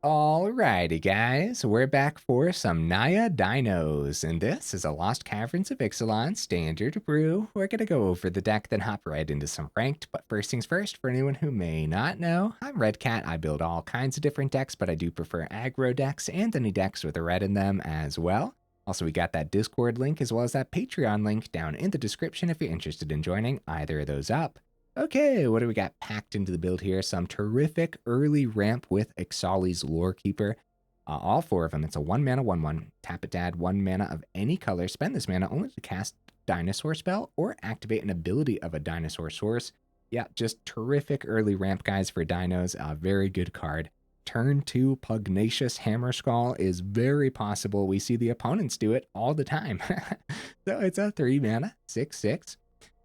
Alrighty, guys, we're back for some Naya Dinos, and this is a Lost Caverns of Ixalan Standard brew. We're gonna go over the deck, then hop right into some ranked. But first things first, for anyone who may not know, I'm Red Cat. I build all kinds of different decks, but I do prefer aggro decks and any decks with a red in them as well. Also, we got that Discord link as well as that Patreon link down in the description if you're interested in joining either of those up. Okay, what do we got packed into the build here? Some terrific early ramp with Ixalli's Lorekeeper. All four of them. It's a 1 mana 1/1. Tap it to add 1 mana of any color. Spend this mana only to cast Dinosaur spell or activate an ability of a dinosaur source. Yeah, just terrific early ramp, guys, for dinos. A very good card. Turn 2 Pugnacious Hammerskull is very possible. We see the opponents do it all the time. So it's a 3 mana 6/6.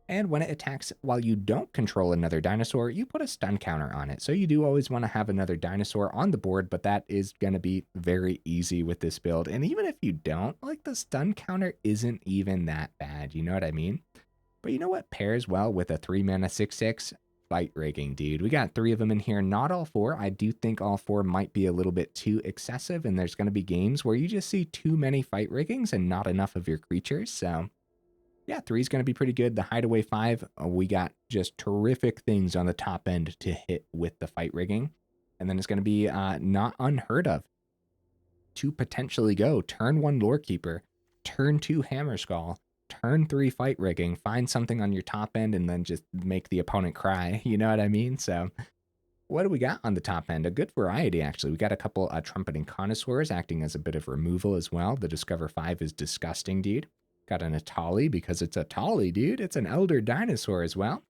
And when it attacks while you don't control another dinosaur, you put a stun counter on it. So you do always want to have another dinosaur on the board, but that is going to be very easy with this build. And even if you don't, like, the stun counter isn't even that bad. You know what I mean? But you know what pairs well with a 3 mana 6/6? Fight rigging, dude. We got 3 of them in here, not all 4. I do think all 4 might be a little bit too excessive, and there's going to be games where you just see too many fight riggings and not enough of your creatures. So yeah, 3 is going to be pretty good. The Hideaway 5, we got just terrific things on the top end to hit with the fight rigging. And then it's going to be not unheard of to potentially go turn 1 Lorekeeper, turn 2 Hammerskull, turn 3 fight rigging, find something on your top end, and then just make the opponent cry. You know what I mean? So what do we got on the top end? A good variety, actually. We got a couple Trumpeting Carnosaurs acting as a bit of removal as well. The Discover 5 is disgusting, dude. Got an Etali because it's Etali, dude. It's an elder dinosaur as well.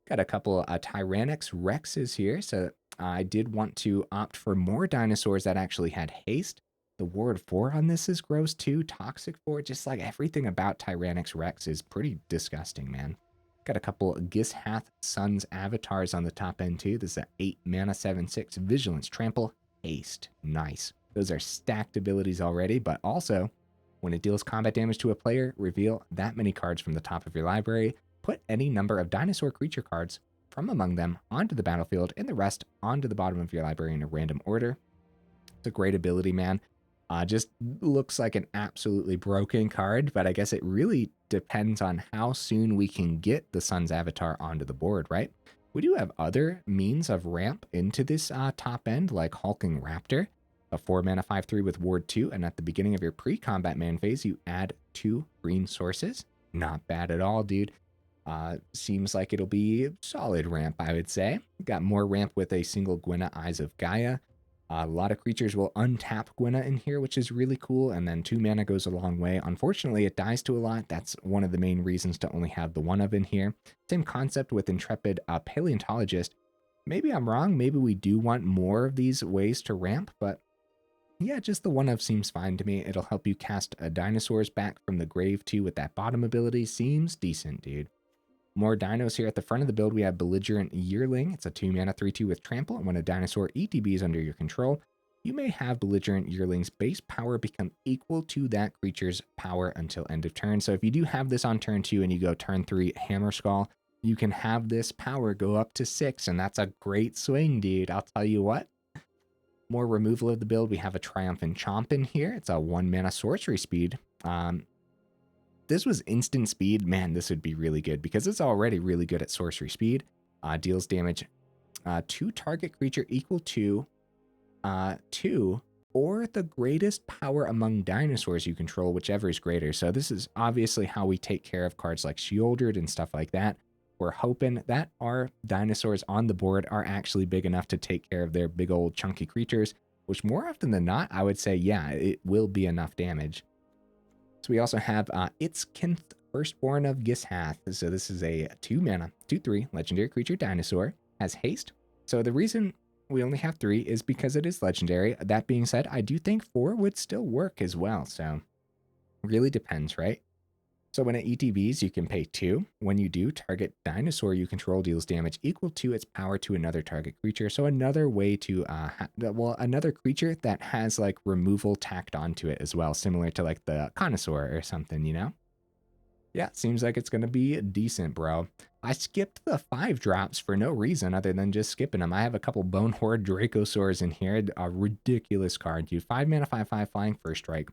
Got a couple Tyrranax Rexes here. So I did want to opt for more dinosaurs that actually had haste. The Ward 4 on this is gross too. Toxic 4, just like everything about Tyrranax Rex is pretty disgusting, man. Got a couple Gishath Sun's avatars on the top end too. This is an 8 mana 7/6 Vigilance, Trample, Haste. Nice. Those are stacked abilities already, but also when it deals combat damage to a player, reveal that many cards from the top of your library. Put any number of dinosaur creature cards from among them onto the battlefield and the rest onto the bottom of your library in a random order. It's a great ability, man. Just looks like an absolutely broken card, but I guess it really depends on how soon we can get the Sun's avatar onto the board, right? We do have other means of ramp into this top end, like Hulking Raptor. A 4 mana 5/3 with Ward 2, and at the beginning of your pre-combat man phase, you add 2 green sources. Not bad at all, dude. Seems like it'll be solid ramp, I would say. Got more ramp with a single Gwyna Eyes of Gaia. A lot of creatures will untap Gwyna in here, which is really cool, and then 2 mana goes a long way. Unfortunately, it dies to a lot. That's one of the main reasons to only have the 1 of in here. Same concept with Intrepid Paleontologist. Maybe I'm wrong. Maybe we do want more of these ways to ramp, but yeah, just the 1 of seems fine to me. It'll help you cast dinosaurs back from the grave too with that bottom ability. Seems decent, dude. More dinos here at the front of the build. We have Belligerent Yearling. It's a 2 mana 3/2 with Trample, and when a dinosaur ETBs under your control, you may have Belligerent Yearling's base power become equal to that creature's power until end of turn. So if you do have this on turn 2 and you go turn 3 Hammerskull, you can have this power go up to 6, and that's a great swing, dude. I'll tell you what. More removal of the build, we have a Triumphant Chomp in here. It's a 1 mana sorcery speed. This was instant speed. Man, this would be really good because it's already really good at sorcery speed. Deals damage to target creature equal to 2 or the greatest power among dinosaurs you control, whichever is greater. So this is obviously how we take care of cards like Sheoldred and stuff like that. We're hoping that our dinosaurs on the board are actually big enough to take care of their big old chunky creatures, which more often than not, I would say, yeah, it will be enough damage. So we also have Itzquinth, Firstborn of Gishath. So this is a 2 mana, 2/3 legendary creature dinosaur, has haste. So the reason we only have 3 is because it is legendary. That being said, I do think 4 would still work as well. So really depends, right? So when it ETBs, you can pay 2. When you do, target dinosaur you control deals damage equal to its power to another target creature. So another way to, another creature that has like removal tacked onto it as well, similar to like the Connoisseur or something, you know? Yeah, seems like it's going to be decent, bro. I skipped the 5 drops for no reason other than just skipping them. I have a couple Bonehoard Dracosaurs in here, a ridiculous card. You 5 mana, 5/5 flying, first strike.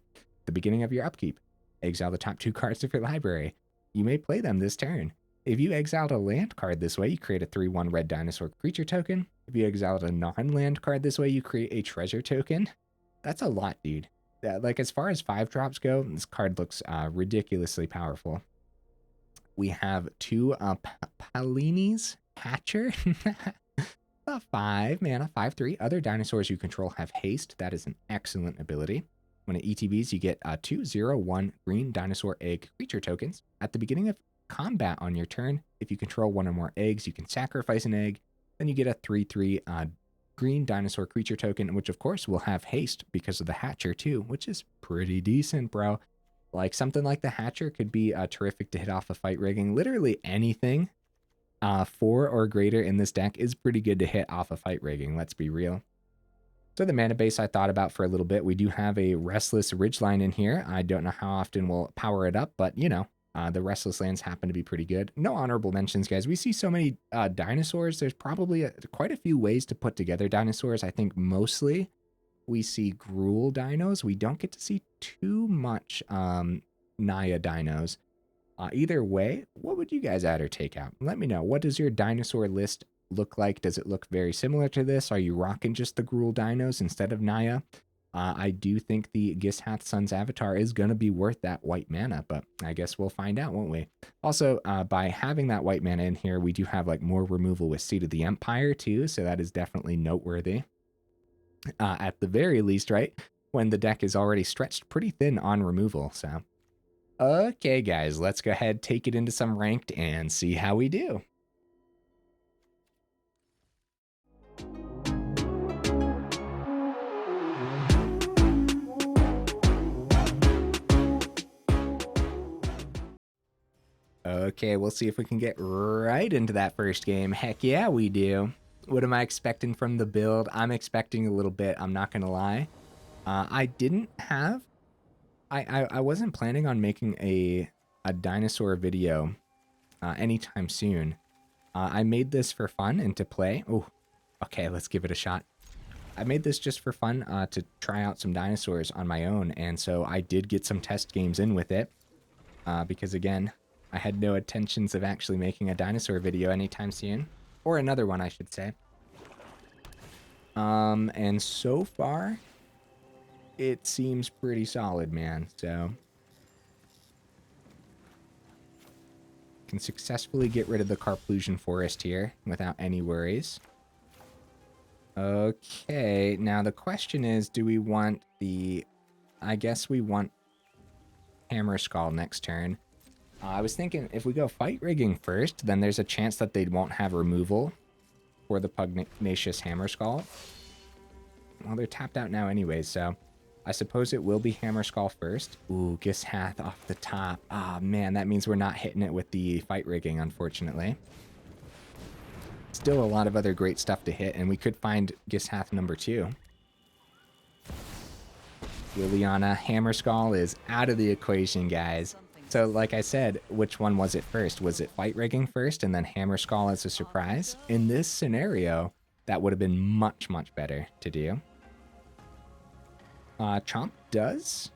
The beginning of your upkeep. Exile the top 2 cards of your library. You may play them this turn. If you exiled a land card this way, you create a 3/1 red dinosaur creature token. If you exiled a non-land card this way, you create a treasure token. That's a lot, dude. Like, as far as 5 drops go, this card looks ridiculously powerful. We have 2 Palani's Hatcher. 5 mana, 5/3. Other dinosaurs you control have haste. That is an excellent ability. When it ETBs, you get 2/0/1 green dinosaur egg creature tokens. At the beginning of combat on your turn, if you control 1 or more eggs, you can sacrifice an egg. Then you get a 3/3 green dinosaur creature token, which of course will have haste because of the Hatcher too, which is pretty decent, bro. Like, something like the Hatcher could be terrific to hit off a fight rigging. Literally anything 4 or greater in this deck is pretty good to hit off a fight rigging, let's be real. So the mana base I thought about for a little bit. We do have a Restless Ridgeline in here. I don't know how often we'll power it up, but you know, the Restless lands happen to be pretty good. No honorable mentions, guys. We see so many dinosaurs. There's probably quite a few ways to put together dinosaurs. I think mostly we see Gruul dinos. We don't get to see too much Naya dinos. Either way, what would you guys add or take out? Let me know. What does your dinosaur list look like? Does it look very similar to this? Are you rocking just the Gruul dinos instead of Naya? I do think the Gishath Sun's Avatar is going to be worth that white mana, but I guess we'll find out, won't we? Also, by having that white mana in here, we do have like more removal with Seat of the Empire too, so that is definitely noteworthy. At the very least, right? When the deck is already stretched pretty thin on removal, so. Okay, guys, let's go ahead, take it into some ranked, and see how we do. Okay, we'll see if we can get right into that first game. Heck yeah, we do. What am I expecting from the build? I'm expecting a little bit, I'm not gonna lie. I wasn't planning on making a dinosaur video anytime soon. I made this for fun and to play. Oh, okay, let's give it a shot. I made this just for fun to try out some dinosaurs on my own, and so I did get some test games in with it because, again, I had no intentions of actually making a dinosaur video anytime soon. Or another one, I should say. And so far, it seems pretty solid, man. So, can successfully get rid of the Karplusan Forest here without any worries. Okay, now the question is, do we want the... I guess we want Hammerskull next turn. I was thinking if we go fight rigging first, then there's a chance that they won't have removal for the Pugnacious Hammerskull. Well, they're tapped out now anyways, so I suppose it will be Hammerskull first. Ooh, Gishath off the top. Ah, man, that means we're not hitting it with the fight rigging, unfortunately. Still a lot of other great stuff to hit, and we could find Gishath number 2. Liliana Hammerskull is out of the equation, guys. So, like I said, which one was it first? Was it fight rigging first and then Hammerskull as a surprise? In this scenario, that would have been much, much better to do. Chomp does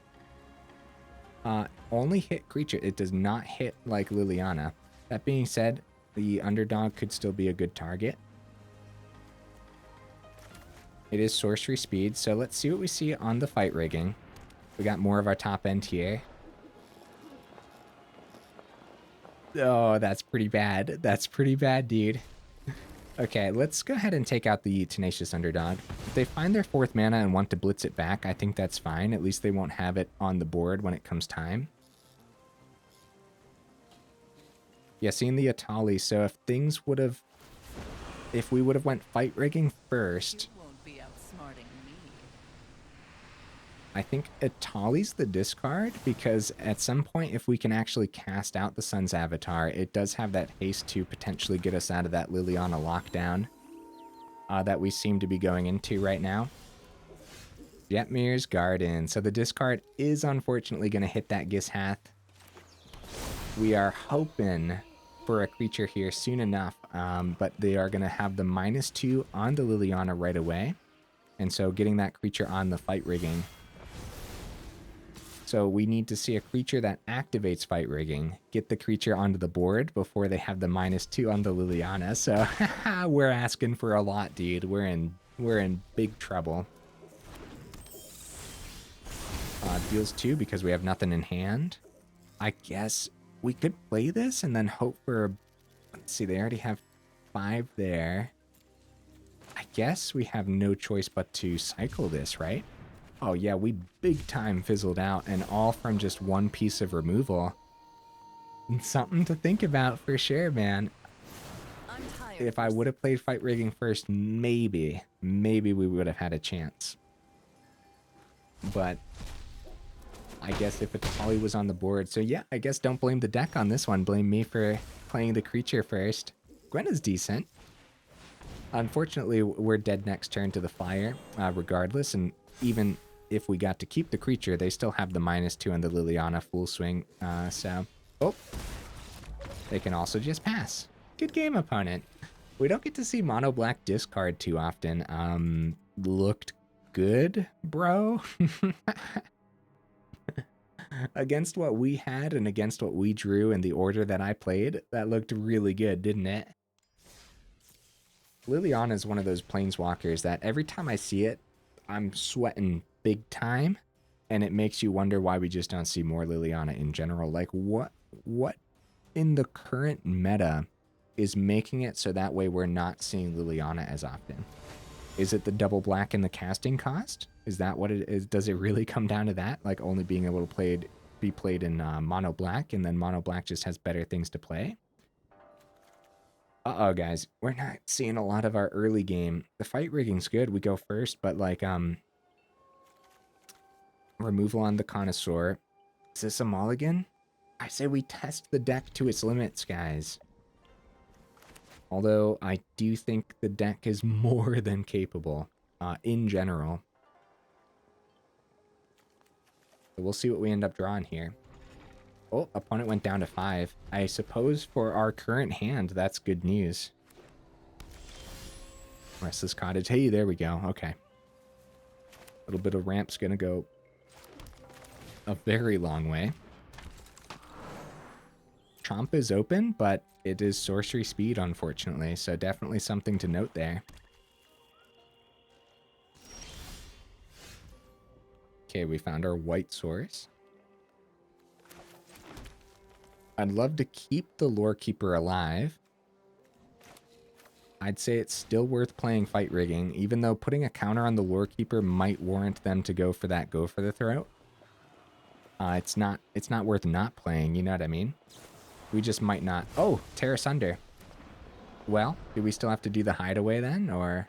only hit creature. It does not hit like Liliana. That being said, the underdog could still be a good target. It is sorcery speed, so let's see what we see on the fight rigging. We got more of our top end here. Oh, that's pretty bad. That's pretty bad, dude. Okay, let's go ahead and take out the Tenacious Underdog. If they find their 4th mana and want to blitz it back, I think that's fine. At least they won't have it on the board when it comes time. Yeah, seeing the Etali, so if things would have... If we would have went fight rigging first... I think Etali's the discard, because at some point, if we can actually cast out the Sun's Avatar, it does have that haste to potentially get us out of that Liliana lockdown that we seem to be going into right now. Jetmir's Garden. So the discard is unfortunately going to hit that Gishath. We are hoping for a creature here soon enough, but they are going to have the -2 on the Liliana right away. And so getting that creature on the fight rigging. So we need to see a creature that activates fight rigging, get the creature onto the board before they have the -2 on the Liliana. So we're asking for a lot, dude. We're in big trouble. Deals 2 because we have nothing in hand. I guess we could play this and then hope for, let's see, they already have 5 there. I guess we have no choice but to cycle this, right? Oh yeah, we big time fizzled out, and all from just one piece of removal. Something to think about for sure, man. If I would have played fight rigging first, maybe we would have had a chance. But I guess if Etali was on the board, so yeah, I guess don't blame the deck on this one. Blame me for playing the creature first. Gwen is decent. Unfortunately, we're dead next turn to the fire, regardless, and even if we got to keep the creature, they still have the -2 on the Liliana full swing, so... Oh! They can also just pass. Good game, opponent. We don't get to see mono black discard too often. Looked good, bro? Against what we had and against what we drew in the order that I played, that looked really good, didn't it? Liliana is one of those planeswalkers that every time I see it, I'm sweating big time, and it makes you wonder why we just don't see more Liliana in general. Like, what in the current meta is making it so that way we're not seeing Liliana as often? Is it the double black and the casting cost? Is that what it is? Does it really come down to that? Like only being able to be played in mono black, and then mono black just has better things to play? Uh-oh, guys. We're not seeing a lot of our early game. The fight rigging's good. We go first, but like, removal on the Carnosaur. Is this a mulligan? I say we test the deck to its limits, guys. Although I do think the deck is more than capable, in general. So we'll see what we end up drawing here. Oh, opponent went down to 5. I suppose for our current hand, that's good news. Restless Cottage. Hey, there we go. Okay. A little bit of ramp's gonna go a very long way. Chomp is open, but it is sorcery speed, unfortunately, so definitely something to note there. Okay, we found our white source. I'd love to keep the Lorekeeper alive. I'd say it's still worth playing fight rigging, even though putting a counter on the Lorekeeper might warrant them to go for that go for the throat. It's not worth not playing, you know what I mean? We just might not. Oh, tear asunder. Well, do we still have to do the hideaway then, or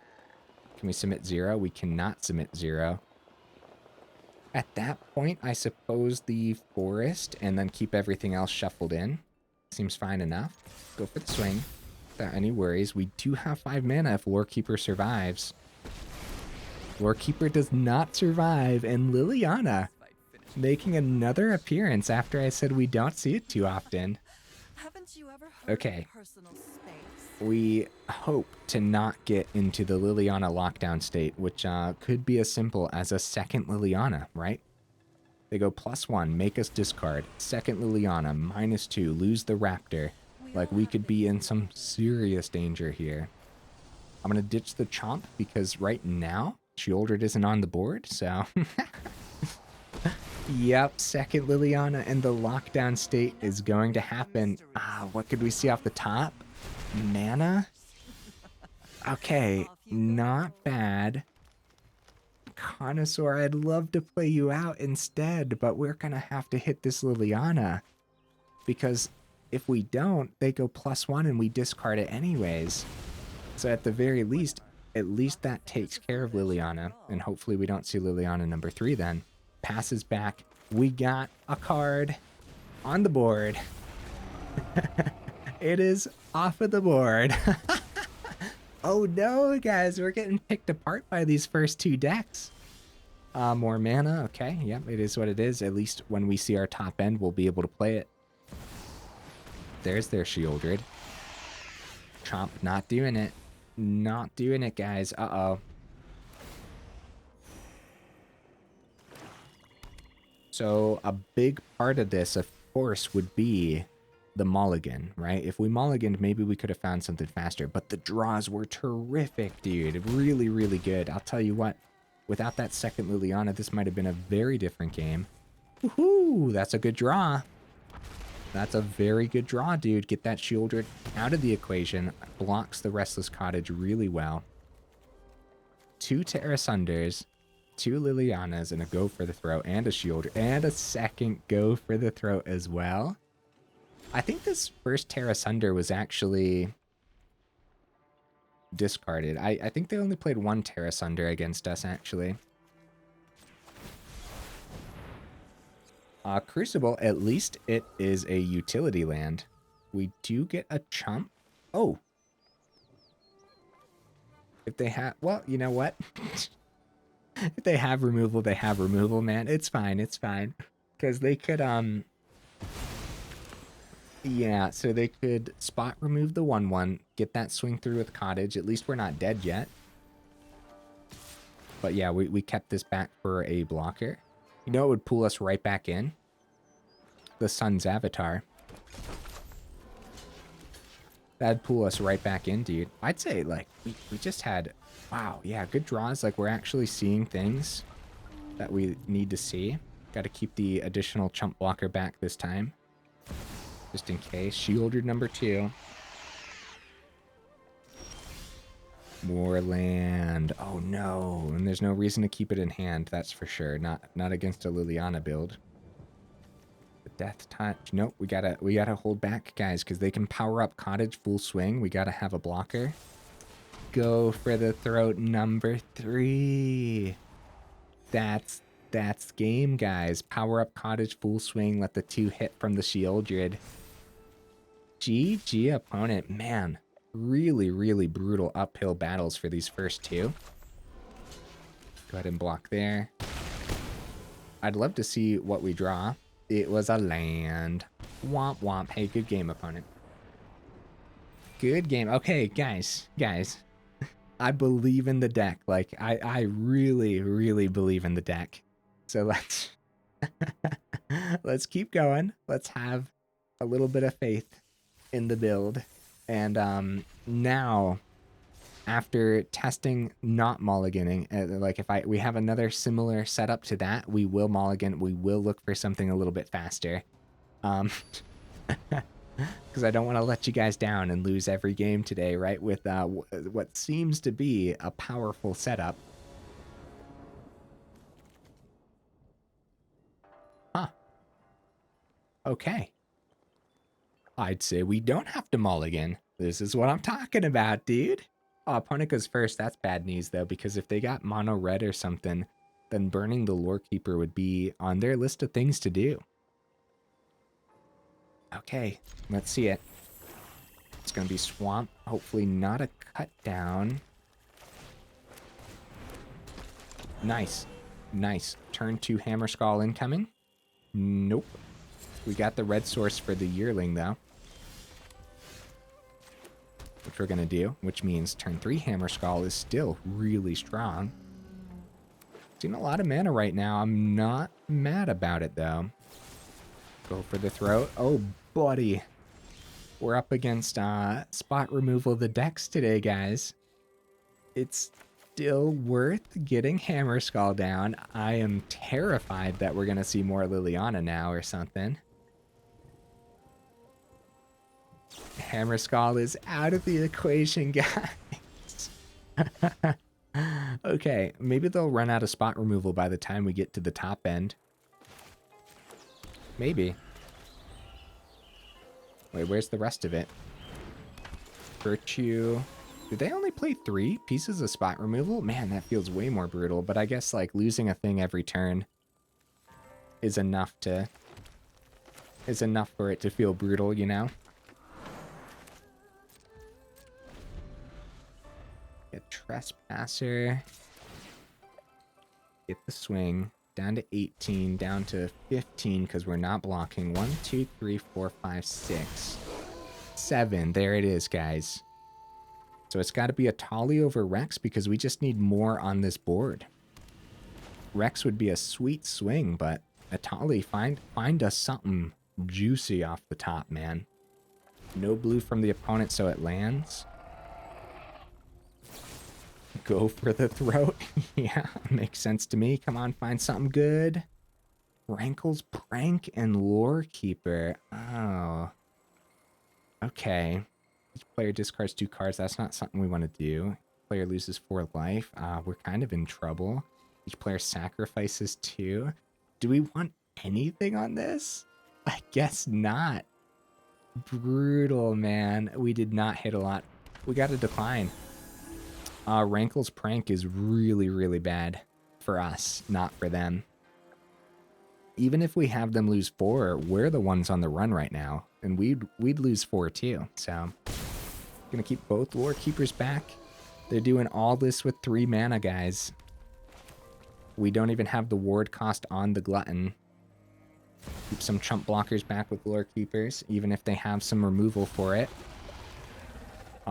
can we submit 0? We cannot submit 0. At that point, I suppose the forest and then keep everything else shuffled in. Seems fine enough. Go for the swing without any worries. We do have 5 mana if Lorekeeper survives. Lorekeeper does not survive, and Liliana making another appearance after I said we don't see it too often. Haven't you ever heard Okay. of personal space? We hope to not get into the Liliana lockdown state, which could be as simple as a second Liliana, right? They go +1, make us discard. Second Liliana, -2, lose the Raptor. Like, we could be in some serious danger here. I'm going to ditch the Chomp because right now, Sheoldred isn't on the board, so... Yep, second Liliana and the lockdown state is going to happen. What could we see off the top? Mana? Okay, not bad. Carnosaur, I'd love to play you out instead, but we're gonna have to hit this Liliana. Because if we don't, they go +1 and we discard it anyways. So at the very least, at least that takes care of Liliana, and hopefully we don't see Liliana number 3 then. Passes back. We got a card on the board. It is off of the board. Oh no, guys, we're getting picked apart by these first 2 decks. More mana. Okay, yep, it is what it is. At least when we see our top end, we'll be able to play it. there's their Shieldred. Chomp not doing it. Not doing it, guys. Uh-oh. So a big part of this, of course, would be the mulligan, right? If we mulliganed, maybe we could have found something faster. But the draws were terrific, dude. Really, really good. I'll tell you what, without that second Liliana, this might have been a very different game. Woohoo! That's a good draw. That's a very good draw, dude. Get that Shieldred out of the equation. Blocks the Restless Cottage really well. 2 Terra Sunders, 2 Lilianas, and a go for the throat, and a Shieldred, and a second go for the throat as well. I think this first Terra Sunder was actually discarded. I think they only played 1 Terra Sunder against us, actually. Crucible, at least it is a utility land. We do get a Chomp. Oh. If they have, well, you know what? If they have removal, they have removal, man. It's fine, it's fine. Because they could, yeah, so they could spot remove the 1/1, get that swing through with Cottage. At least we're not dead yet. But yeah, we kept this back for a blocker. You know, it would pull us right back in. The Sun's Avatar. That'd pull us right back in, dude. I'd say, like, we just had, wow, yeah, good draws. Like, we're actually seeing things that we need to see. Got to keep the additional chump blocker back this time. Just in case. Shieldred number 2. More land. Oh no. And there's no reason to keep it in hand, that's for sure. Not against a Liliana build. The Death Touch. Nope, we gotta hold back, guys, because they can power up Cottage full swing. We gotta have a blocker. Go for the throat number 3. That's game, guys. Power up Cottage full swing. Let the 2 hit from the Shieldred. GG opponent. Man, really, really brutal uphill battles for these first 2. Go ahead and block there. I'd love to see what we draw. It was a land. Womp womp. Hey, good game, opponent. Good game. Okay, guys. I believe in the deck. Like, I really, really believe in the deck. So let's keep going. Let's have a little bit of faith in the build. And now, after testing not mulliganing, like if we have another similar setup to that, we will mulligan. We will look for something a little bit faster. Because I don't want to let you guys down and lose every game today, right? With what seems to be a powerful setup. Huh. Okay. I'd say we don't have to mulligan. This is what I'm talking about, dude. Oh, opponent goes first. That's bad news, though, because if they got mono red or something, then burning the Lorekeeper would be on their list of things to do. Okay, let's see it. It's going to be Swamp. Hopefully not a cut down. Nice. Nice. Turn 2 Hammerskull incoming. Nope. We got the red source for the Yearling, though. Which we're going to do, which means turn 3 Hammerskull is still really strong. Seeing a lot of mana right now. I'm not mad about it, though. Go for the throat. Oh, buddy. We're up against spot removal of the decks today, guys. It's still worth getting Hammerskull down. I am terrified that we're going to see more Liliana now or something. Hammerskull is out of the equation, guys. Okay, maybe they'll run out of spot removal by the time we get to the top end. Maybe. Wait, where's the rest of it? Virtue. Did they only play 3 pieces of spot removal? Man, that feels way more brutal. But I guess, like, losing a thing every turn is enough for it to feel brutal, you know? Get Trespasser. Get the swing. Down to 18, down to 15 because we're not blocking. 1, 2, 3, 4, 5, 6. 7. There it is, guys. So it's got to be Etali over Rex because we just need more on this board. Rex would be a sweet swing, but Etali, find us something juicy off the top, man. No blue from the opponent, so it lands. Go for the throat. Yeah, makes sense to me. Come on, find something good. Rankle's Prank and Lorekeeper. Oh. Okay. Each player discards 2 cards. That's not something we want to do. Player loses 4 life. We're kind of in trouble. Each player sacrifices 2. Do we want anything on this? I guess not. Brutal, man. We did not hit a lot. We got a decline. Rankle's Prank is really, really bad for us, not for them. Even if we have them lose 4, we're the ones on the run right now, and we'd lose 4 too. So, gonna keep both Lorekeepers back. They're doing all this with 3 mana, guys. We don't even have the ward cost on the Glutton. Keep some chump blockers back with Lorekeepers, even if they have some removal for it.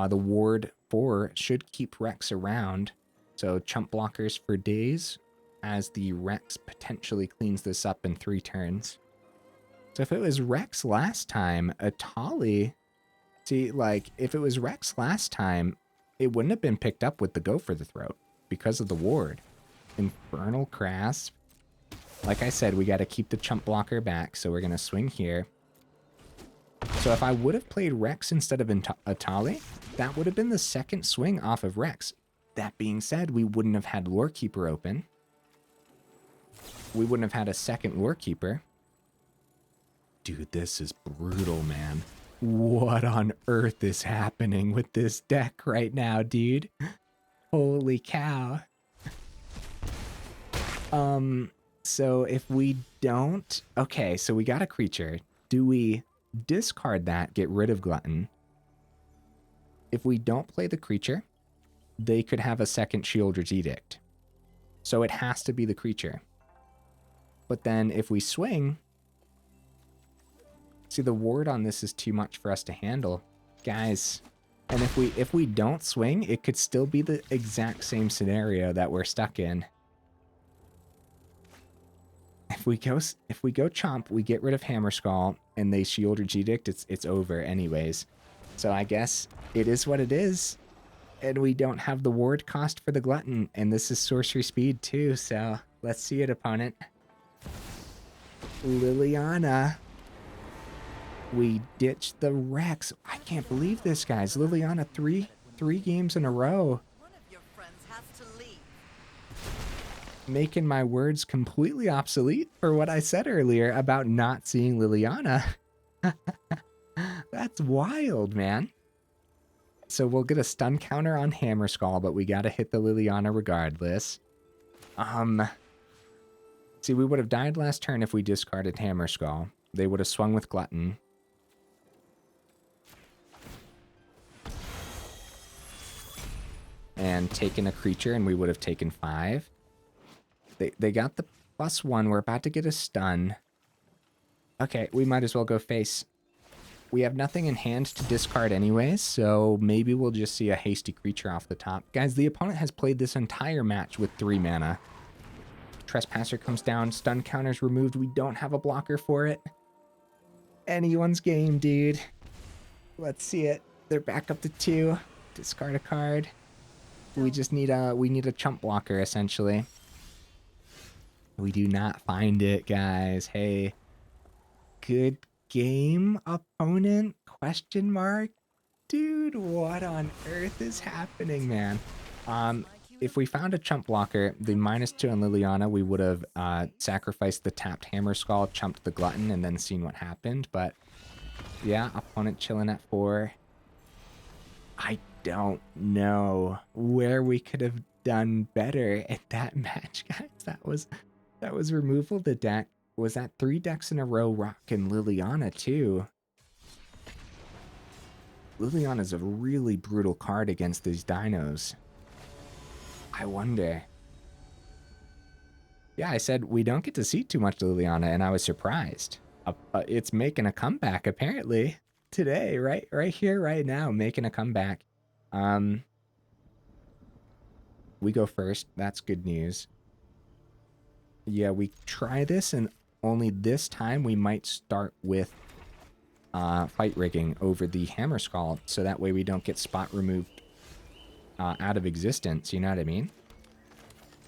The ward 4 should keep Rex around, so chump blockers for days as the Rex potentially cleans this up in 3 turns. So if it was Rex last time, Etali, see, like, if it was Rex last time, it wouldn't have been picked up with the Go for the Throat because of the ward. Infernal Grasp. Like I said, we got to keep the chump blocker back, so we're going to swing here. So if I would have played Rex instead of Etali, that would have been the second swing off of Rex. That being said, we wouldn't have had Lorekeeper open. We wouldn't have had a second Lorekeeper. Dude, this is brutal, man. What on earth is happening with this deck right now, dude? Holy cow. So if we don't... Okay, so we got a creature. Do we discard that, get rid of Glutton? If we don't play the creature, they could have a second Sheoldred's Edict. So it has to be the creature. But then if we swing... See, the ward on this is too much for us to handle. Guys, and if we don't swing, it could still be the exact same scenario that we're stuck in. If we go Chomp, we get rid of Hammerskull, and they Sheoldred's Edict, it's over anyways. So I guess it is what it is. And we don't have the ward cost for the Glutton, and this is sorcery speed too, so let's see it, opponent. Liliana. We ditched the Rex. I can't believe this, guys. Liliana, three games in a row. One of your friends has to leave. Making my words completely obsolete for what I said earlier about not seeing Liliana. That's wild, man. So we'll get a stun counter on Hammerskull, but we gotta hit the Liliana regardless. See, we would have died last turn if we discarded Hammerskull. They would have swung with Glutton. And taken a creature, and we would have taken 5. They got the +1. We're about to get a stun. Okay, we might as well go face. We have nothing in hand to discard anyways, so maybe we'll just see a hasty creature off the top. Guys, the opponent has played this entire match with 3 mana. Trespasser comes down, stun counter's removed. We don't have a blocker for it. Anyone's game, dude. Let's see it. They're back up to 2. Discard a card. We just need a chump blocker, essentially. We do not find it, guys. Hey. Good game, opponent? Question mark? Dude, what on earth is happening, man? If we found a chump blocker, the -2 on Liliana, we would have sacrificed the tapped Hammerskull, chumped the Glutton, and then seen what happened. But yeah, opponent chilling at 4. I don't know where we could have done better at that match, guys. That was removal the deck. Was that 3 decks in a row rocking Liliana too? Liliana's a really brutal card against these dinos. I wonder. Yeah, I said we don't get to see too much Liliana, and I was surprised. It's making a comeback, apparently. today, right here, right now, making a comeback. We go first. That's good news. Yeah, we try this, and only this time we might start with fight rigging over the Hammerskull, so that way we don't get spot removed out of existence, you know what I mean?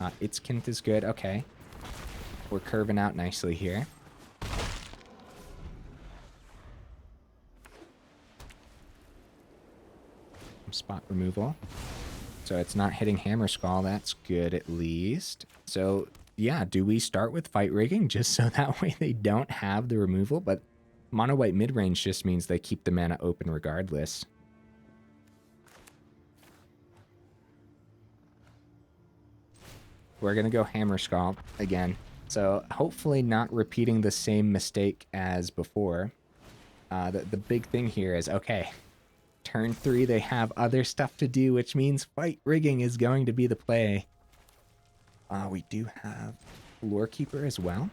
Itzquinth is good, okay. We're curving out nicely here. Some spot removal. So it's not hitting Hammerskull, that's good at least. So yeah, do we start with fight rigging just so that way they don't have the removal? But mono white mid-range just means they keep the mana open regardless. We're gonna go Hammerskull again. So hopefully not repeating the same mistake as before. The big thing here is, okay, turn 3 they have other stuff to do, which means fight rigging is going to be the play. We do have Lorekeeper as well.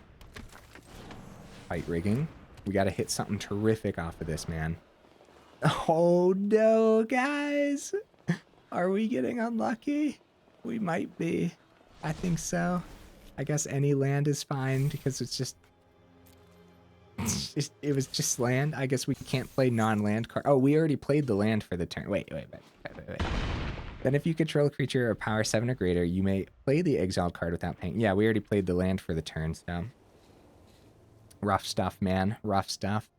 Fight rigging. We gotta hit something terrific off of this, man. Oh no, guys! Are we getting unlucky? We might be. I think so. I guess any land is fine because it was just land. I guess we can't play non-land card. Oh, we already played the land for the turn. Wait. Then if you control a creature of power 7 or greater, you may play the exiled card without paying. Yeah, we already played the land for the turn, so. Rough stuff, man. Rough stuff.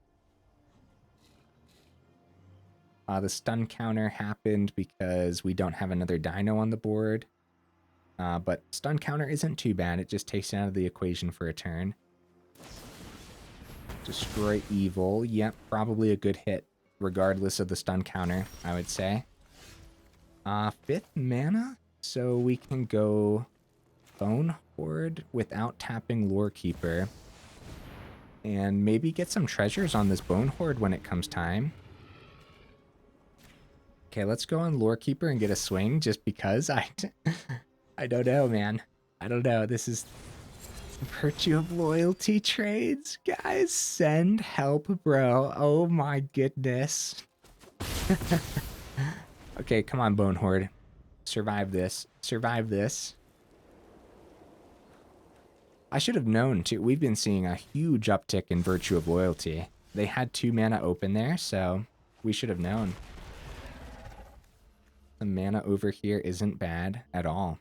The stun counter happened because we don't have another dino on the board. But stun counter isn't too bad. It just takes it out of the equation for a turn. Destroy evil. Yep, probably a good hit, regardless of the stun counter, I would say. 5th mana, so we can go Bonehoard without tapping Lorekeeper. And maybe get some treasures on this Bonehoard when it comes time. Okay, let's go on Lorekeeper and get a swing, just because I don't know, man. I don't know. This is Virtue of Loyalty trades. Guys, send help, bro. Oh my goodness. Okay, come on, Bonehoard. Survive this. Survive this. I should have known, too. We've been seeing a huge uptick in Virtue of Loyalty. They had 2 mana open there, so we should have known. The mana over here isn't bad at all.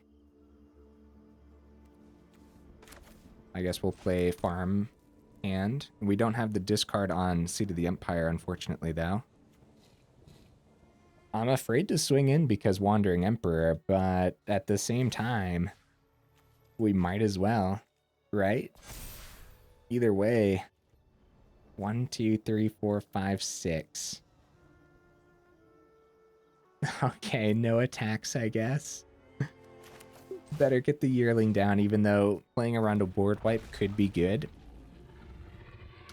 I guess we'll play Farm Hand. We don't have the discard on Seat of the Empire, unfortunately, though. I'm afraid to swing in because Wandering Emperor, but at the same time, we might as well, right? Either way. 1, 2, 3, 4, 5, 6. Okay, no attacks, I guess. Better get the Yearling down, even though playing around a board wipe could be good.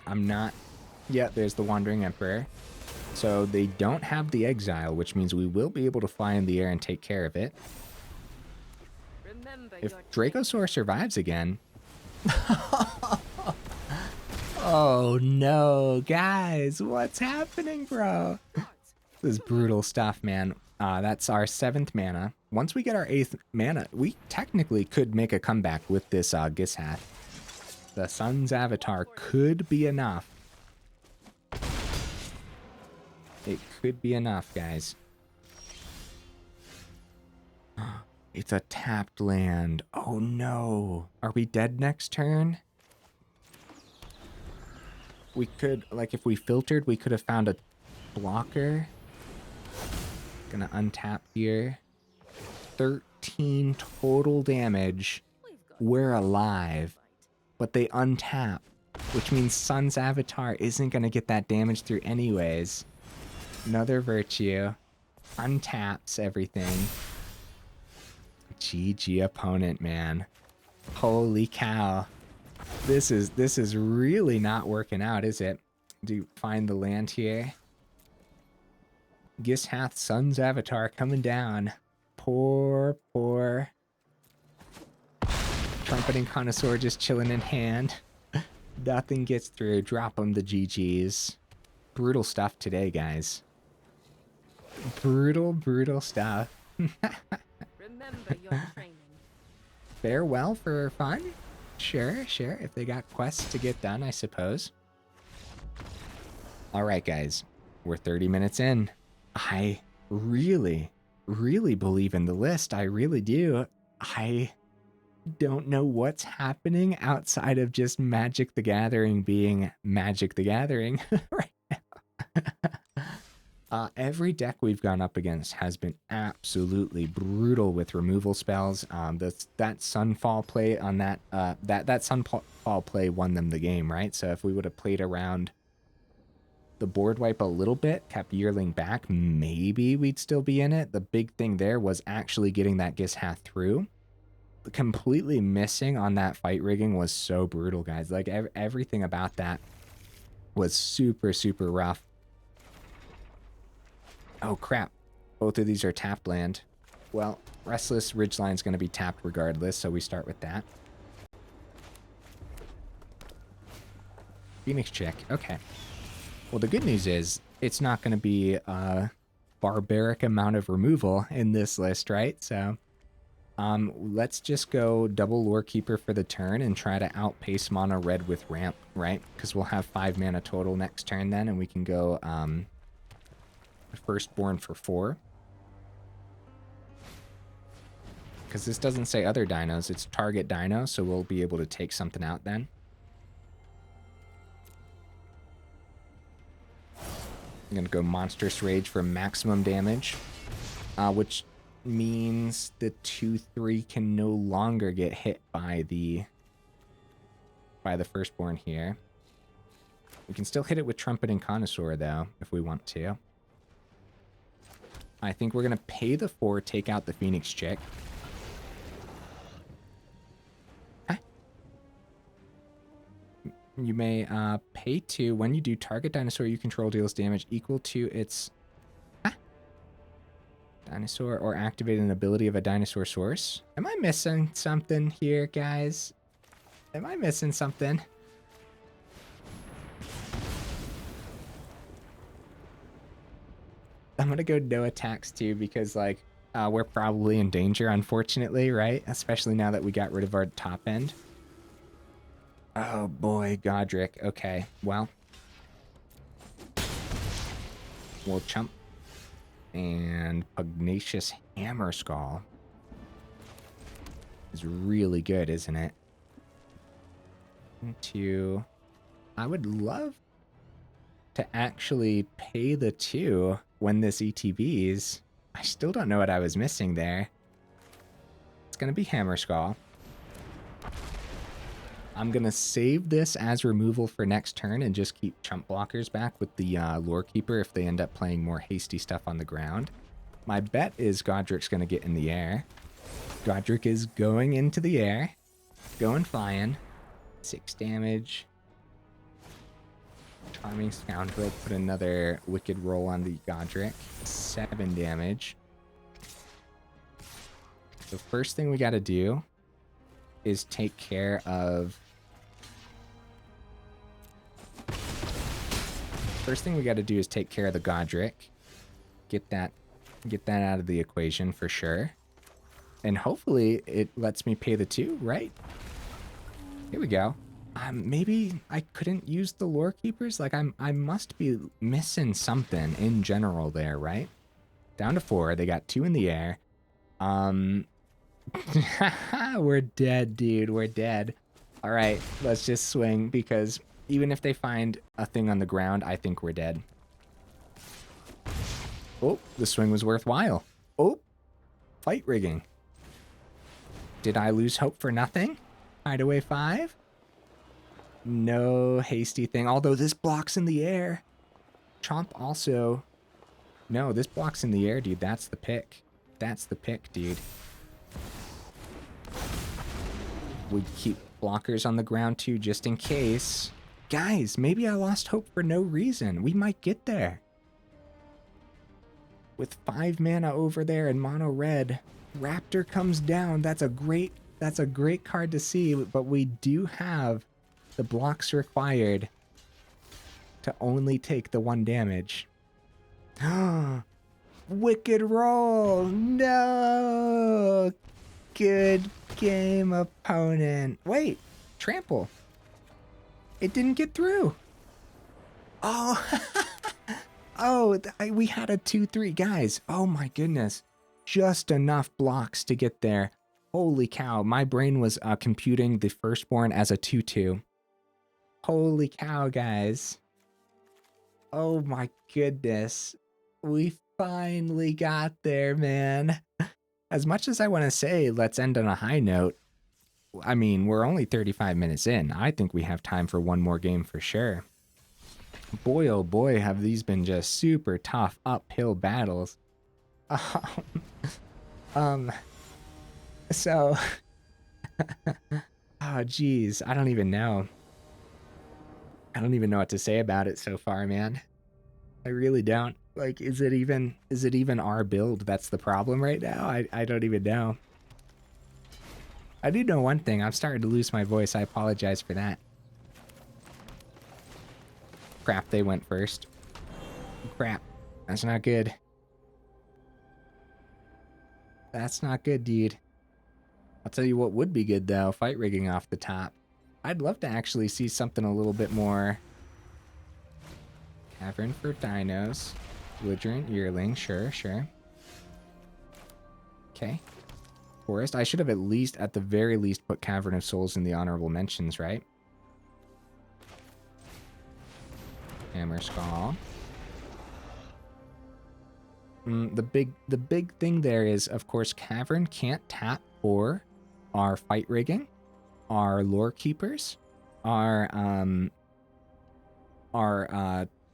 I'm not... Yeah, there's the Wandering Emperor. So they don't have the Exile, which means we will be able to fly in the air and take care of it. If Dracosaur survives again... Oh no, guys, what's happening, bro? This is brutal stuff, man. That's our 7th mana. Once we get our 8th mana, we technically could make a comeback with this Gishath. The Sun's Avatar could be enough. It could be enough, guys. It's a tapped land. Oh no. Are we dead next turn? We could, like, if we filtered, we could have found a blocker. Gonna untap here. 13 total damage. We're alive. But they untap, which means Sun's Avatar isn't gonna get that damage through anyways. Another Virtue. Untaps everything. GG opponent, man. Holy cow. This is really not working out, is it? Do you find the land here? Gishath, Sun's Avatar coming down. Poor Trumpeting Carnosaur just chilling in hand. Nothing gets through. Drop him the GGs. Brutal stuff today, guys. Brutal, brutal stuff. Remember your training. Farewell for fun? Sure, sure. If they got quests to get done, I suppose. All right, guys. We're 30 minutes in. I really, really believe in the list. I really do. I don't know what's happening outside of just Magic the Gathering being Magic the Gathering right now. Every deck we've gone up against has been absolutely brutal with removal spells. That Sunfall play on that Sunfall play won them the game, right? So if we would have played around the board wipe a little bit, kept Yearling back, maybe we'd still be in it. The big thing there was actually getting that Gishath through. Completely missing on that fight rigging was so brutal, guys. Like everything about that was super, super rough. Oh crap, both of these are tapped land. Well, Restless Ridgeline is going to be tapped regardless, so we start with that. Phoenix check, okay. Well, the good news is it's not going to be a barbaric amount of removal in this list, right? So let's just go double Lorekeeper for the turn and try to outpace mono red with ramp, right? Because we'll have 5 mana total next turn then, and we can go Firstborn for 4. Because this doesn't say other dinos, it's target dino, so we'll be able to take something out then. I'm going to go Monstrous Rage for maximum damage, which means the 2/3 can no longer get hit by the Firstborn here. We can still hit it with Trumpeting Carnosaur though, if we want to. I think we're gonna pay the 4, take out the Phoenix chick. Huh? You may pay 2 when you do target dinosaur you control deals damage equal to its dinosaur or activate an ability of a dinosaur source. Am I missing something here, guys? Am I missing something? I'm gonna go no attacks too because like we're probably in danger, unfortunately, right? Especially now that we got rid of our top end. Oh boy, Godric. Okay, well, we'll chump. And Pugnacious Hammerskull is really good, isn't it? I would love to actually pay the 2 when this ETBs. I still don't know what I was missing there. It's going to be Hammerskull. I'm going to save this as removal for next turn and just keep chump blockers back with the Lorekeeper if they end up playing more hasty stuff on the ground. My bet is Godric's going to get in the air. Godric is going into the air. Going flying. 6 damage. Charming Scoundrel put another wicked roll on the Godric. 7 damage. The first thing we got to do is take care of... First thing we got to do is take care of the Godric. Get that out of the equation for sure. And hopefully it lets me pay the 2, right? Here we go. Maybe I couldn't use the Lorekeepers? Like I must be missing something in general there, right? Down to 4. They got 2 in the air. We're dead, dude. We're dead. All right, let's just swing because even if they find a thing on the ground, I think we're dead. Oh, the swing was worthwhile. Oh, fight rigging. Did I lose hope for nothing? Hideaway 5? No hasty thing, although this blocks in the air. Chomp also... No, this blocks in the air, dude. That's the pick. That's the pick, dude. We keep blockers on the ground too, just in case. Guys, maybe I lost hope for no reason. We might get there. With 5 mana over there in mono red, Raptor comes down. That's a great card to see, but we do have the blocks required to only take the 1 damage. Wicked roll! No! Good game, opponent. Wait, trample. It didn't get through. Oh, oh, we had a 2-3. Guys, oh my goodness. Just enough blocks to get there. Holy cow, my brain was computing the Firstborn as a 2-2. Holy cow, guys. Oh my goodness. We finally got there, man. As much as I want to say let's end on a high note, I mean, we're only 35 minutes in. I think we have time for one more game for sure. Boy, oh boy, have these been just super tough uphill battles. So, oh geez, I don't even know. I don't even know what to say about it so far, man. I really don't. Like, is it even our build that's the problem right now? I don't even know. I do know one thing. I'm starting to lose my voice. I apologize for that. Crap, they went first. Crap. That's not good. That's not good, dude. I'll tell you what would be good, though. Fight rigging off the top. I'd love to actually see something a little bit more... Cavern for Dinos. Belligerent Yearling. Sure, sure. Okay. Forest. I should have at the very least, put Cavern of Souls in the honorable mentions, right? Hammerskull. The big thing there is, of course, Cavern can't tap for our fight rigging, our Lorekeepers, our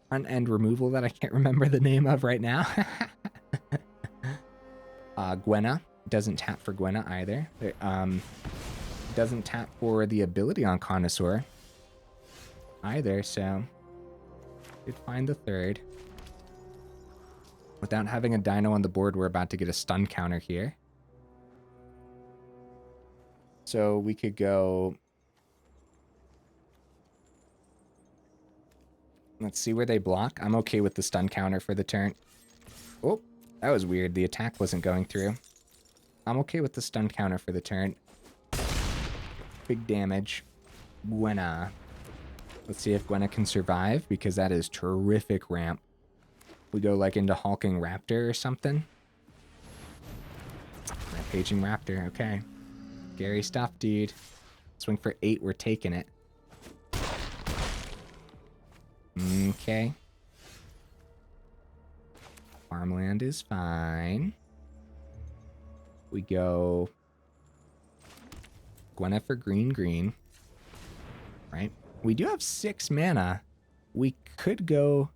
front end removal that I can't remember the name of right now. Gwenna doesn't tap for Gwenna either. Doesn't tap for the ability on Carnosaur either, so did find the third. Without having a dino on the board, we're about to get a stun counter here. So we could go... Let's see where they block. I'm okay with the stun counter for the turn. Oh, that was weird. The attack wasn't going through. I'm okay with the stun counter for the turn. Big damage. Gwenna. Let's see if Gwenna can survive, because that is terrific ramp. We go like into Hulking Raptor or something. Rampaging Raptor, okay. Scary stuff, dude. Swing for 8, we're taking it. Okay. Farmland is fine. We go Gwenna for green. Right? We do have 6 mana. We could go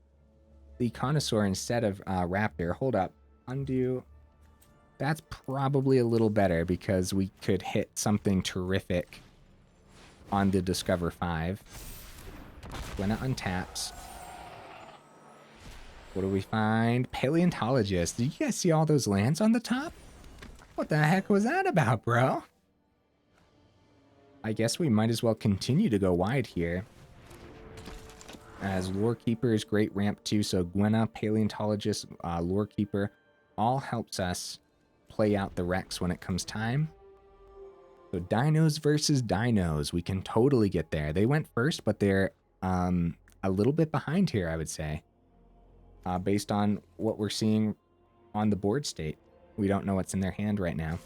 the Connoisseur instead of Raptor. Hold up. Undo. That's probably a little better because we could hit something terrific on the Discover 5. Gwenna untaps. What do we find? Paleontologist. Did you guys see all those lands on the top? What the heck was that about, bro? I guess we might as well continue to go wide here. As Lorekeeper is great ramp too, so Gwenna, Paleontologist, Lorekeeper all helps us play out the Rex when it comes time. So dinos versus dinos. We can totally get there. They went first, but they're a little bit behind here, I would say. Based on what we're seeing on the board state. We don't know what's in their hand right now.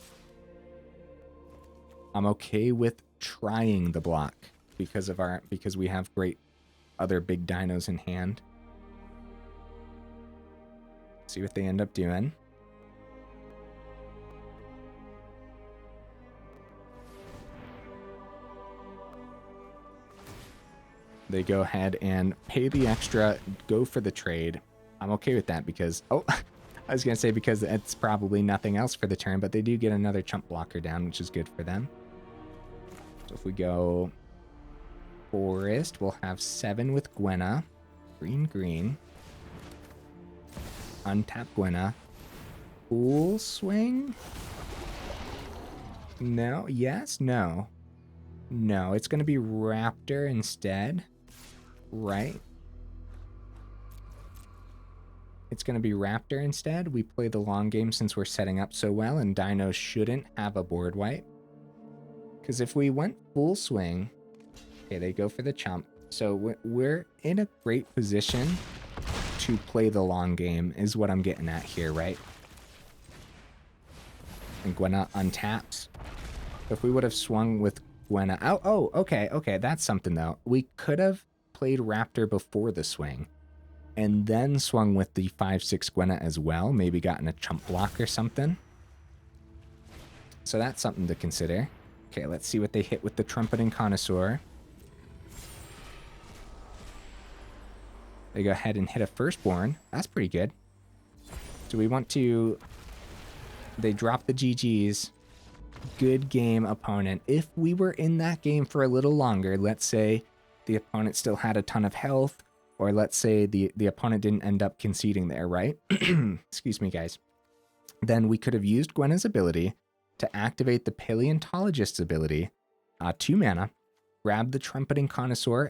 I'm okay with trying the block because we have great other big dinos in hand. See what they end up doing. They go ahead and pay the extra, go for the trade. I'm okay with that because, oh, I was going to say because it's probably nothing else for the turn, but they do get another chump blocker down, which is good for them. So if we go Forest, we'll have 7 with Gwenna. Green. Untap Gwenna. Full swing? No. Yes? No. No, it's going to be Raptor instead. Right? It's going to be Raptor instead. We play the long game since we're setting up so well, and Dino shouldn't have a board wipe. Because if we went full swing, okay, they go for the chump. So we're in a great position to play the long game, is what I'm getting at here, right? And Gwenna untaps. If we would have swung with Gwenna... Oh, okay, that's something, though. We could have played Raptor before the swing, and then swung with the 5/6 Gwenna as well. Maybe gotten a chump block or something. So that's something to consider. Okay, let's see what they hit with the Trumpeting Carnosaur. They go ahead and hit a Firstborn. That's pretty good. So we want to... They drop the GGs. Good game, opponent. If we were in that game for a little longer, let's say the opponent still had a ton of health, or let's say the opponent didn't end up conceding there, right? Excuse me, guys. Then we could have used Gwenna's ability to activate the Paleontologist's ability, 2 mana, grab the Trumpeting Carnosaur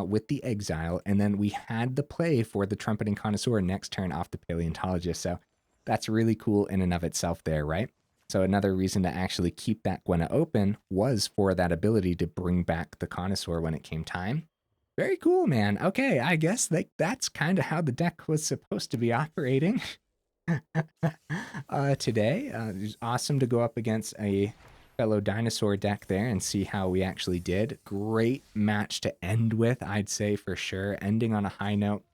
with the Exile, and then we had the play for the Trumpeting Carnosaur next turn off the Paleontologist. So that's really cool in and of itself there, right? So another reason to actually keep that Gwenna open was for that ability to bring back the Carnosaur when it came time. Very cool, man. Okay, I guess that's kind of how the deck was supposed to be operating today. It was awesome to go up against a fellow dinosaur deck there and see how we actually did. Great match to end with, I'd say, for sure. Ending on a high note.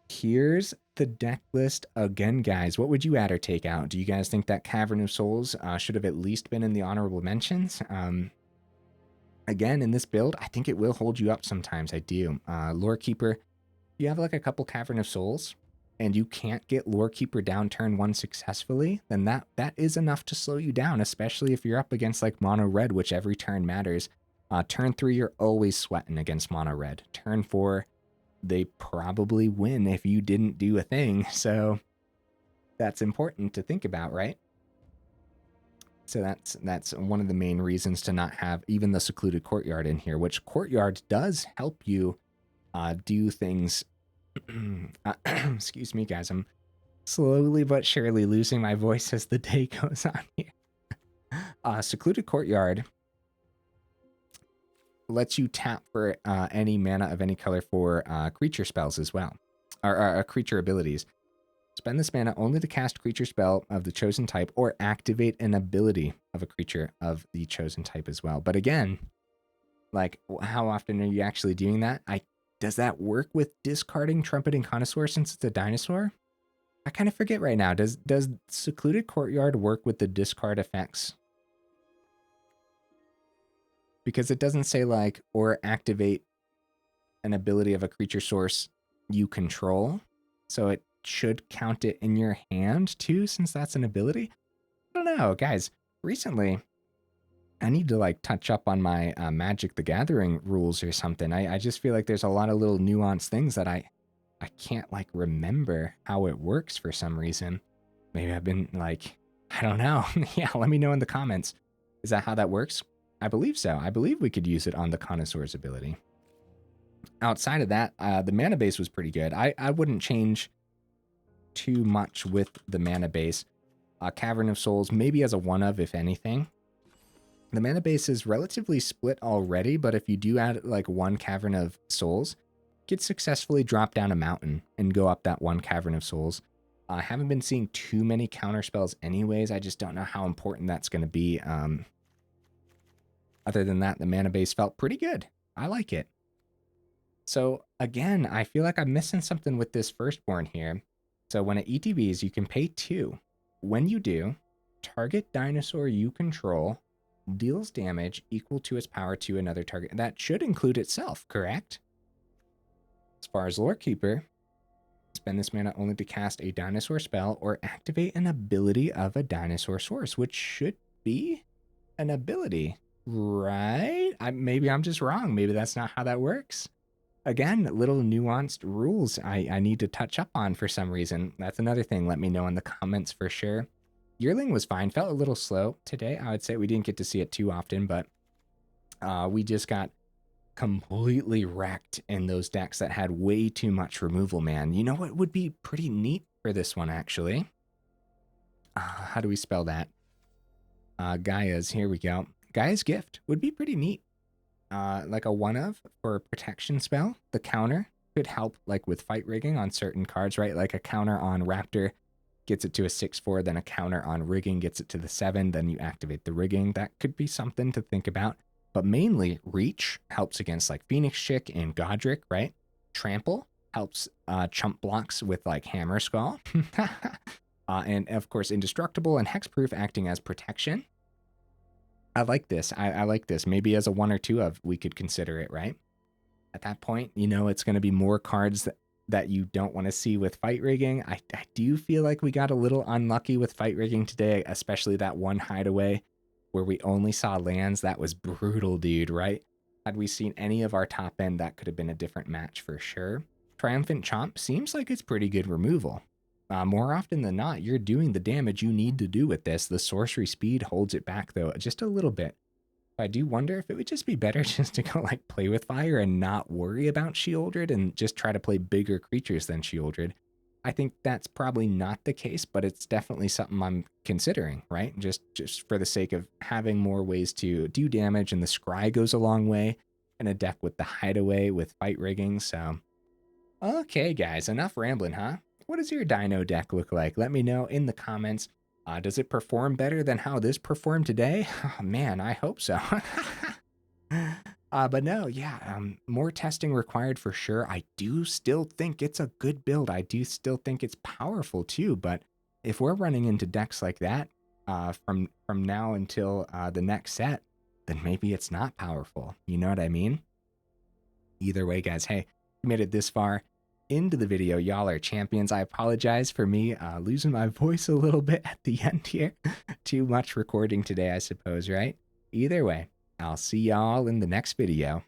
Here's the deck list again, guys. What would you add or take out? Do you guys think that Cavern of Souls should have at least been in the honorable mentions? Again, in this build, I think it will hold you up sometimes. I do. Lorekeeper, you have like a couple Cavern of Souls, and you can't get Lorekeeper down turn 1 successfully, then that is enough to slow you down, especially if you're up against like mono red, which every turn matters. Turn 3, you're always sweating against mono red. Turn 4, they probably win if you didn't do a thing. So that's important to think about, right? So that's one of the main reasons to not have even the Secluded Courtyard in here, which Courtyard does help you do things. Excuse me, guys. I'm slowly but surely losing my voice as the day goes on here. Secluded Courtyard lets you tap for any mana of any color for creature spells as well, or creature abilities. Spend this mana only to cast creature spell of the chosen type or activate an ability of a creature of the chosen type as well. But again, like, how often are you actually doing that? Does that work with discarding Trumpeting Carnosaur since it's a dinosaur? I kind of forget right now. Does Secluded Courtyard work with the discard effects? Because it doesn't say like, or activate an ability of a creature source you control. So it should count it in your hand too, since that's an ability. I don't know, guys. Recently, I need to like touch up on my Magic the Gathering rules or something. I just feel like there's a lot of little nuanced things that I can't like remember how it works for some reason. Maybe I've been like, I don't know. Yeah, let me know in the comments. Is that how that works? I believe so. I believe we could use it on the Connoisseur's ability. Outside of that, the mana base was pretty good. I wouldn't change too much with the mana base. Cavern of Souls maybe as a one of, if anything. The mana base is relatively split already, but if you do add like one Cavern of Souls, you could successfully drop down a mountain and go up that one Cavern of Souls. I haven't been seeing too many counter spells anyways. I just don't know how important that's going to be. Other than that, the mana base felt pretty good. I like it. So again, I feel like I'm missing something with this Firstborn here. So when it ETBs, you can pay 2. When you do, target dinosaur you control deals damage equal to its power to another target. That should include itself, correct? As far as Lorekeeper, spend this mana only to cast a dinosaur spell or activate an ability of a dinosaur source, which should be an ability, right? Maybe I'm just wrong. Maybe that's not how that works. Again, little nuanced rules I need to touch up on for some reason. That's another thing. Let me know in the comments for sure. Yearling was fine. Felt a little slow today. I would say we didn't get to see it too often, but we just got completely wrecked in those decks that had way too much removal, man. You know what would be pretty neat for this one, actually? How do we spell that? Gaia's, here we go. Gaia's Gift would be pretty neat. Like a one of for a protection spell. The counter could help like with fight rigging on certain cards, right? Like a counter on Raptor gets it to a 6/4, then a counter on rigging gets it to the 7, then you activate the rigging. That could be something to think about. But mainly, Reach helps against like Phoenix Chick and Godric, right? Trample helps chump blocks with like Hammerskull. And of course, Indestructible and Hexproof acting as protection. I like this. I like this. Maybe as a 1 or 2 of, we could consider it, right? At that point, you know, it's going to be more cards that you don't want to see with fight rigging. I do feel like we got a little unlucky with fight rigging today, especially that one hideaway where we only saw lands. That was brutal, dude, right? Had we seen any of our top end, that could have been a different match for sure. Triumphant Chomp seems like it's pretty good removal. More often than not, you're doing the damage you need to do with this. The sorcery speed holds it back, though, just a little bit. I do wonder if it would just be better just to go like play with fire and not worry about Sheoldred and just try to play bigger creatures than Sheoldred. I think that's probably not the case, but it's definitely something I'm considering, right? Just for the sake of having more ways to do damage, and the Scry goes a long way, and a deck with the hideaway with fight rigging. So, okay, guys, enough rambling, huh? What does your Dino deck look like? Let me know in the comments. Does it perform better than how this performed today? Oh, man, I hope so. But no, yeah, more testing required for sure. I do still think it's a good build. I do still think it's powerful too. But if we're running into decks like that from now until the next set, then maybe it's not powerful. You know what I mean? Either way, guys, hey, you made it this far into the video. Y'all are champions. I apologize for me losing my voice a little bit at the end here. Too much recording today, I suppose, right? Either way, I'll see y'all in the next video.